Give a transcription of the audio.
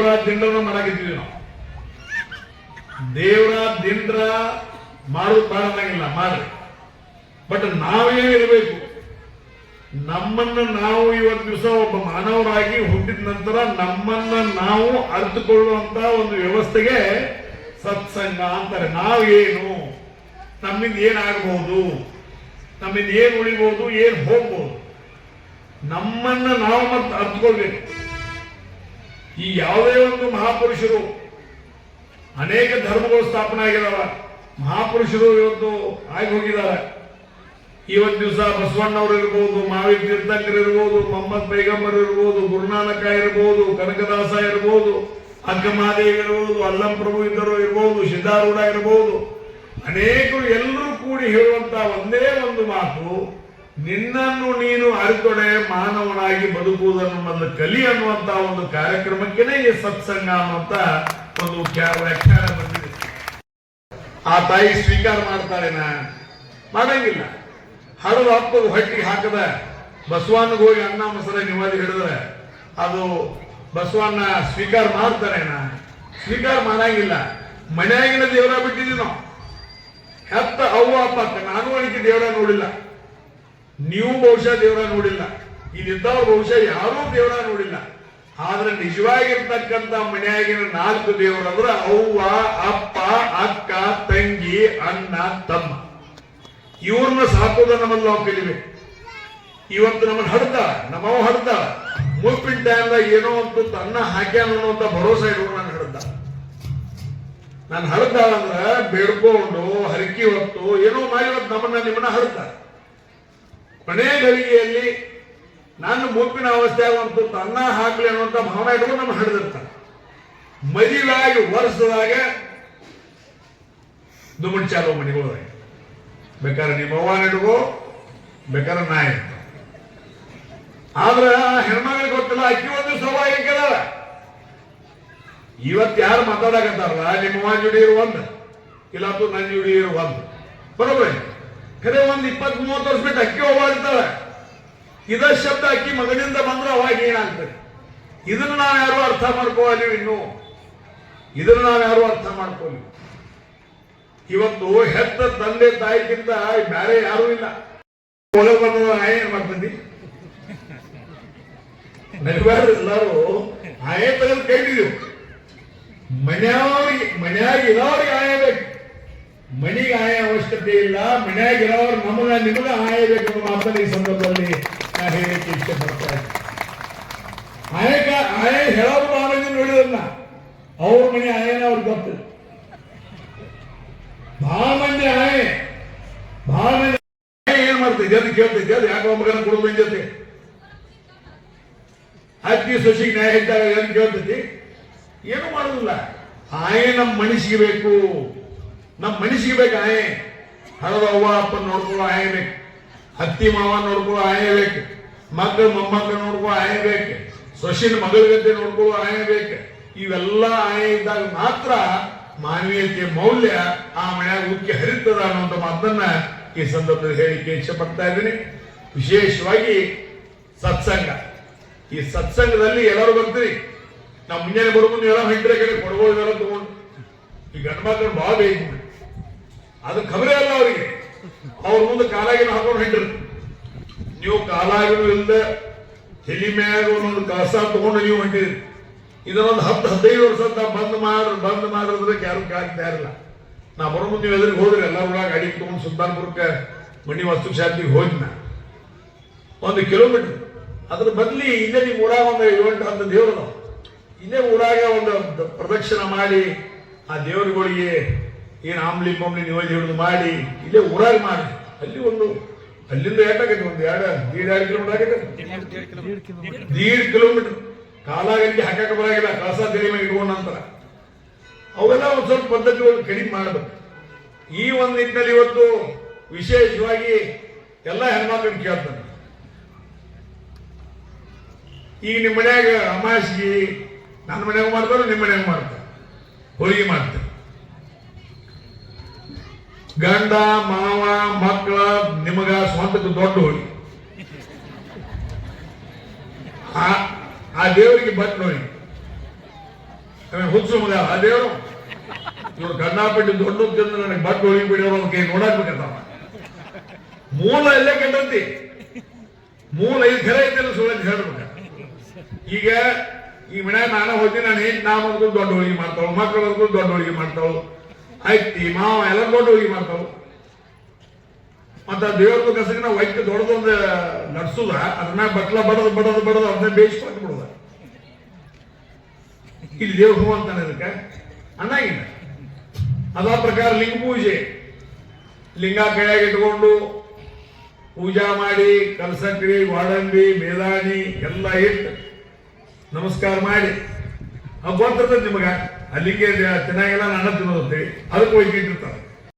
ದೇವರ ದಿಂಡನ ಮಾಡಾಕಿದ್ವಿ ನಾವು. ದೇವರ ದಿಂಡ್ರ ಮಾಡೋದು ಬಾಳಂಗಿಲ್ಲ, ಮಾಡ್ರಿ. ಬಟ್ ನಾವೇ ಇರಬೇಕು. ನಮ್ಮನ್ನ ನಾವು ಇವತ್ತು ದಿವಸ ಒಬ್ಬ ಮಾನವರಾಗಿ ಹುಟ್ಟಿದ ನಂತರ ನಮ್ಮನ್ನ ನಾವು ಅರ್ಥಕೊಳ್ಳುವಂತ ಒಂದು ವ್ಯವಸ್ಥೆಗೆ ಸತ್ಸಂಗ ಅಂತಾರೆ. ನಾವೇನು, ನಮ್ಮಿಂದ ಏನಾಗಬಹುದು, ನಮ್ಮಿಂದ ಏನ್ ಉಳಿಬಹುದು, ಏನ್ ಹೋಗ್ಬಹುದು, ನಮ್ಮನ್ನ ನಾವು ಮತ್ತೆ ಅರ್ಥಕೊಳ್ಬೇಕು. ಈ ಯಾವುದೇ ಒಂದು ಮಹಾಪುರುಷರು ಅನೇಕ ಧರ್ಮಗಳು ಸ್ಥಾಪನೆ ಆಗಿದಾವ. ಮಹಾಪುರುಷರು ಇವತ್ತು ಆಗಿ ಹೋಗಿದ್ದಾರೆ. ಇವತ್ತು ದಿವಸ ಬಸವಣ್ಣವರು ಇರ್ಬೋದು, ಮಾವಿ ತೀರ್ಥಂಕರ್ ಇರ್ಬೋದು, ಮೊಹಮ್ಮದ್ ಪೈಗಂಬರ್ ಇರ್ಬೋದು, ಗುರುನಾನಕ ಇರ್ಬೋದು, ಕನಕದಾಸ ಇರ್ಬೋದು, ಅಕ್ಕಮಹಾದೇವಿ ಇರ್ಬೋದು, ಅಲ್ಲಂ ಪ್ರಭು ಇದ್ದರು ಇರ್ಬೋದು, ಸಿದ್ಧಾರೂಢ ಇರ್ಬೋದು, ಅನೇಕರು ಎಲ್ಲರೂ ಕೂಡಿ ಹೇಳುವಂತ ಒಂದೇ ಒಂದು ಮಾತು, ನಿನ್ನನ್ನು ನೀನು ಅರಿತೊಡೆ ಮಾನವನಾಗಿ ಬದುಕುವುದನ್ನು ಮೊದಲು ಕಲಿ ಅನ್ನುವಂತ ಒಂದು ಕಾರ್ಯಕ್ರಮಕ್ಕೇನೆ ಈ ಸತ್ಸಂಗ ಅನ್ನುವಂತ ಒಂದು ವ್ಯಾಖ್ಯಾನ ಬಂದಿದೆ. ಆ ತಾಯಿ ಸ್ವೀಕಾರ ಮಾಡ್ತಾಳೆನ? ಮಾಡಂಗಿಲ್ಲ. ಹಡದು ಹಪ್ಪದು ಹೊಟ್ಟಿಗೆ ಹಾಕದ ಬಸವಣ್ಣಗೆ ಹೋಗಿ ಅನ್ನ ಮೊಸರ ನಿವಾದಿ ಹಿಡಿದ್ರೆ ಅದು ಬಸವಣ್ಣ ಸ್ವೀಕಾರ ಮಾಡ್ತಾರೇನ? ಸ್ವೀಕಾರ ಮಾಡಂಗಿಲ್ಲ. ಮನೆಯಾಗಿನ ದೇವರ ಬಿಟ್ಟಿದ್ದೀವಿ ನಾವು. ಹೆತ್ತ ಅವ್ವ ಅಪ್ಪ, ನಾನು ಅಣಿಕೆ ದೇವರ ನೋಡಿಲ್ಲ, ನೀವು ಬಹುಶಃ ದೇವರ ನೋಡಿಲ್ಲ, ಇಲ್ಲಿದ್ದವ್ರು ಬಹುಶಃ ಯಾರೂ ದೇವರ ನೋಡಿಲ್ಲ. ಆದ್ರೆ ನಿಜವಾಗಿರ್ತಕ್ಕಂಥ ಮನೆಯಾಗಿನ 4 ದೇವರಂದ್ರೆ ಅವ್ವ, ಅಪ್ಪ, ಅಕ್ಕ, ತಂಗಿ, ಅಣ್ಣ, ತಮ್ಮ. ಇವ್ರನ್ನ ಸಾಕೋದನ್ನ ನಮ್ಮಲ್ಲಿ ನಾವು ಕಲಿಬೇಕು. ಇವತ್ತು ನಮ್ಮನ್ನು ಹಡ್ದ, ನಮ್ಮವ ಹಡ್ದ, ಮುಪ್ಪಿನ ಟೈಮ್ದಾಗ ಏನೋ ಒಂದು ತನ್ನ ಹಾಕ್ಯಾನ ಅನ್ನುವಂತ ಭರೋಸೆ ಇಡುವ ನಾನು ಹಡ್ದ. ನಾನು ಹಡ್ದ ಅಂದ್ರ ಬೇಡ್ಕೊಂಡು ಹರಕಿ ಹೊತ್ತು ಏನೋ ಮಾಡಿ ನಮ್ಮನ್ನ ನಿಮ್ಮನ್ನ ಹಡ್ದ. ಕೊನೆ ಗಳಿಗೆಯಲ್ಲಿ ನಾನು ಮುಪ್ಪಿನ ಅವಸ್ಥೆ ಆಗುವಂತ ತನ್ನ ಹಾಕ್ಲಿ ಅನ್ನುವಂತ ಭಾವನೆ ಇಟ್ಕೊಂಡು ನಮ್ಮ ಹಿಡಿದಿರ್ತಾರೆ. ಮದುವೆಯಾಗಿ ವರ್ಷದಾಗ ದುಮಣ್ ಚಾಲೋ ಮನೆಗಳಾಗ ಬೇಕಾದ್ರೆ ನಿಮ್ಮ ಅವ್ವನ ಹಿಡ್ಕೋ, ಬೇಕಾದ್ರೆ ನಾ ಇರ್ತ. ಆದ್ರೆ ಹೆಣ್ಮಗಳಿಗೆ ಗೊತ್ತಿಲ್ಲ, ಅಕ್ಕಿ ಒಂದು ಸೌಭಾಗ್ಯದಾವ. ಇವತ್ತು ಯಾರು ಮಾತಾಡಕತ್ತಾರಲ್ಲ, ನಿಮ್ಮವ್ವ ಜುಡಿ ಇರು ಒಂದು, ಇಲ್ಲ ನನ್ನ ಜುಡಿ ಇರು ಒಂದು, ಬರೋಬರಿ. ಖರೆ ಒಂದು 20-30 ವರ್ಷ ಬಿಟ್ಟು ಅಕ್ಕಿ ಹೋಗ್ತಾಳೆ. ಇದ ಶಬ್ದ ಅಕ್ಕಿ ಮಗನಿಂದ ಬಂದ್ರೆ ಅವಾಗ ಏನಾಗ್ತದೆ? ಇದನ್ನ ನಾವು ಯಾರು ಅರ್ಥ ಮಾಡ್ಕೋಲಿ. ಇನ್ನು ಇದನ್ನ ನಾವು ಯಾರು ಅರ್ಥ ಮಾಡ್ಕೋಲಿ. ಇವತ್ತು ಹೆತ್ತ ತಂದೆ ತಾಯಿಗಿಂತ ಬೇರೆ ಯಾರು ಇಲ್ಲ. ಒಳಗೆ ಬಂದ ಏನ್ ಮಾಡ್ತಂದಿ ನಡಿಬಾರ್ದು. ಎಲ್ಲರೂ ಆಯ ತೆಗೆದು ಕೈಟಿದೆವು. ಮನ್ಯಾಗ ಇರೋರಿಗೆ ಆಯಬೇಕು. ಮನಿಗೆ ಆಯ ಅವಶ್ಯಕತೆ ಇಲ್ಲ. ಮನ್ಯಾಗ ಇರೋರು ನಿಮಗ ಆಯಬೇಕು ಅನ್ನೋ ಮಾತನ್ನ ಈ ಸಂದರ್ಭದಲ್ಲಿ ನಾ ಹೇಳಕ್ಕೆ ಇಷ್ಟಪಡ್ತಾ ಇದ್ದೀನಿ. ಆಯ ಹೇಳೋರು ಬಹಳ ಮಂದಿ ನೋಡಿದ್ರಲ್ಲ, ಅವ್ರ ಮನೆ ಆಯನ ಅವ್ರಿಗೆ ಗೊತ್ತಿಲ್ಲ. ಬಹಳ ಮಂದಿ ಏನ್ ಮಾಡ್ತಿದ್ದೆ ಅದು ಕೇಳ್ತಿದ್ದೆ, ಅದು ಯಾಕೆ ಒಬ್ಬಗನ ಕೊಡೋದು ನಿನ್ ಜೊತೆ ಅಕ್ಕಿ ಸೊಸಿಗೆ ನ್ಯಾಯ ಇದ್ದಾಗ ಏನು ಕೇಳ್ತೈತಿ? ಏನು ಮಾಡೋದಿಲ್ಲ. ಆಯ ನಮ್ಮ ಮನಸ್ಸಿಗೆ ಬೇಕು, ನಮ್ಮ ಮನಸ್ಸಿಗೆ ಬೇಕು. ಆಯ ಹಳದ ಅವ್ವ ಅಪ್ಪನ ನೋಡ್ಕೊಳ್ಳೋ ಆಯ ಬೇಕು, ಅತ್ತಿ ಮಾವ ನೋಡ್ಕೊಳ್ಳೋ ಆಯ ಬೇಕು, ಮಕ್ಕಳು ಮೊಮ್ಮಕ್ಕಳು ನೋಡ್ಕೊಳ್ಳೋ ಆಯ ಬೇಕು, ಸೊಸಿನ ಮಗಳ ಗದ್ದೆ ನೋಡ್ಕೊಳ್ಳೋ ಆಯ ಬೇಕು. ಇವೆಲ್ಲ ಆಯ ಇದ್ದಾಗ ಮಾತ್ರ ಮಾನವೀಯತೆಯ ಮೌಲ್ಯ ಆ ಮನೆಯಾಗ ಉಕ್ಕಿ ಹರಿತದ ಅನ್ನುವಂಥ ಮಾತನ್ನ ಈ ಸಂದರ್ಭದಲ್ಲಿ ಹೇಳಿಕೆ ಇಚ್ಛೆ ಪಡ್ತಾ ಇದ್ದೀನಿ. ವಿಶೇಷವಾಗಿ ಸತ್ಸಂಗ. ಈ ಸತ್ಸಂಗದಲ್ಲಿ ಎಲ್ಲರೂ ಬರ್ತೀರಿ. ನಾವು ಮುಂಜಾನೆ ಬರೋ ಮುಂದೆ ಎಲ್ಲ ಹಿಂಡ್ರೆ ಕಡೆ ಕೊಡ್ಬೋದೆಲ್ಲ ತಗೊಂಡು ಈ ಗಂಡು ಮಕ್ಕಳು ಬಹಳ ಬೇಕು. ಅದು ಖಬರೇ ಅಲ್ಲ ಅವರಿಗೆ. ಅವ್ರ ಮುಂದೆ ಕಾಲಾಗಿನ ಹಾಕೊಂಡು ಹಿಂಡ್ರಿ. ನೀವು ಕಾಲಾಗಿನೂ ಇಲ್ಲದೆ ತಲೆ ಮ್ಯಾಗ ಒಂದೊಂದು ಕಸ ತಗೊಂಡು ನೀವು ಹೊಂಟಿದ್ರಿ. ಇದನ್ನೊಂದು 10-15 ವರ್ಷ ಬಂದ್ ಮಾಡಿದ್ರೆ ಯಾರು ಕೇಳಕ್ ತಯಾರಿಲ್ಲ. ನಾ ಬರೋ ಮುಂದೆ ನೀವು ಎದುರಿಗೆ ಹೋದ್ರಿ, ಎಲ್ಲರೂ ಗಾಡಿ ತಗೊಂಡು ಸುಲ್ತಾನ್ಪುರಕ್ಕೆ ಮಣಿ ವಸ್ತು ಶಾಂತಿಗೆ ಹೋದ್ನ 1 ಕಿಲೋಮೀಟರ್. ಅದ್ರ ಬದಲಿ ಇಲ್ಲೇ ನೀವು ಊರಾಗ ಒಂದು 7-10 ದೇವರು ಇಲ್ಲೇ ಊರಾಗ ಒಂದು ಪ್ರದಕ್ಷಿಣೆ ಮಾಡಿ ಆ ದೇವರುಗಳಿಗೆ ಏನು ಆಮ್ಲಿ ಪಂಬ್ಲಿ ನಿಯೋಜನೆ ಹಿಡಿದು ಮಾಡಿ ಇಲ್ಲೇ ಊರಾಗ ಮಾಡಿ ಅಲ್ಲಿಂದ ಎಷ್ಟಾಗೈತೆ? 1-2 ಕಿಲೋಮೀಟರ್ ಆಗೈತೆ. 1.5 ಕಿಲೋಮೀಟರ್ ಕಾಲಾಗಂಗೆ ಹಾಕಕ್ಕೆ ಬರಾಗಿಲ್ಲ. ಕಳಸ ತೆರೆ ಮೇಲೆ ಇಟ್ಕೊಂಡ ನಂತರ ಅವೆಲ್ಲ ಒಂದು ಸ್ವಲ್ಪ ಪದ್ಧತಿಗಳು ಕಡಿಮೆ ಮಾಡಬೇಕು. ಈ ಒಂದು ನಿಟ್ಟಿನಲ್ಲಿ ಇವತ್ತು ವಿಶೇಷವಾಗಿ ಎಲ್ಲ ಹೆಣ್ಮಕ್ಳನ್ನ ಕೇಳ್ತಾನೆ, ಈಗ ನಿಮ್ಮ ಮನ್ಯಾಗ ಅಮಾಸಿಗೆ ನನ್ನ ಮನ್ಯಾಗ ಮಾಡ್ತಾರೆ, ನಿಮ್ಮ ಮನ್ಯಾಗ ಮಾಡ್ತಾರೆ, ಹೋಳಿಗೆ ಮಾಡ್ತಾರೆ. ಗಂಡ ಮಾವ ಮಕ್ಕಳ ನಿಮಗ ಸ್ವಂತಕ್ಕೆ ದೊಡ್ಡ ಹೋಳಿ, ಆ ದೇವರಿಗೆ ಬಟ್ ನೋಡಿ ಹುಚ್ಚು ಮಗ ಆ ದೇವರು ಇವ್ರು ಕಣ್ಣಾಪಟ್ಟಿ ದೊಡ್ಡ ತಿಂದು ನನಗೆ ಬಟ್ ಹೋಗಿ ಬಿಡೋರು ಕೈ ನೋಡಾಕ್ಬೇಕಂತ ಮೂಲ ಎಲ್ಲೇ ಕೆಟ್ಟಂತಿ ಮೂಲ ಇದು ಖರೆ ಐತೆ ಸುಳ್ಳು ಹೇಳ್ಬೇಕ ಈಗ ಈ ಮನ್ಯಾಗ ನಾನು ಹೋಗಿ ನಾನು ಏನ್ ನಾಮದ್ರೂ ದೊಡ್ಡ ಹೋಳಿಗೆ ಮಾಡ್ತಾವ ಮಕ್ಕಳದ್ರೂ ದೊಡ್ಡ ಹೋಳಿಗೆ ಮಾಡ್ತಾವ ಆಯ್ತಿ ಮಾವ ಎಲ್ಲ ದೊಡ್ಡ ಹೋಳಿಗೆ ಮಾಡ್ತಾವ ಮತ್ತ ದೇವ್ರದ ಕಸಗಿನ ವೈದ್ಯ ದೊಡ್ಡದೊಂದು ನಡ್ಸುದ ಅದನ್ನ ಬಟ್ಲ ಬಡದು ಅದನ್ನ ಬೇಯಿಸ್ಕೊಂಡು ಬಿಡುದ ಇಲ್ಲಿ ದೇವ್ರ ಹೂ ಅಂತಾನೆ ಇದಕ್ಕೆ ಅನ್ನಂಗಿಲ್ಲ ಅದ ಪ್ರಕಾರ ಲಿಂಗ ಪೂಜೆ ಲಿಂಗ ಕೈಯಾಗಿ ಇಟ್ಕೊಂಡು ಪೂಜಾ ಮಾಡಿ ಕಲಸಕ್ರಿ ವಾಡಂಬಿ ಮೇದಾನಿ ಎಲ್ಲ ಇಟ್ಟು ನಮಸ್ಕಾರ ಮಾಡಿ ಗೊತ್ತಿರ್ತದೆ ನಿಮಗ ಅಲ್ಲಿಗೆ ಚೆನ್ನಾಗೆಲ್ಲ ನನ್ನ ತಿನ್ನೋದಂತೆ ಅದಕ್ಕೆ ಹೋಗಿ ಇಟ್ಟಿರ್ತಾರೆ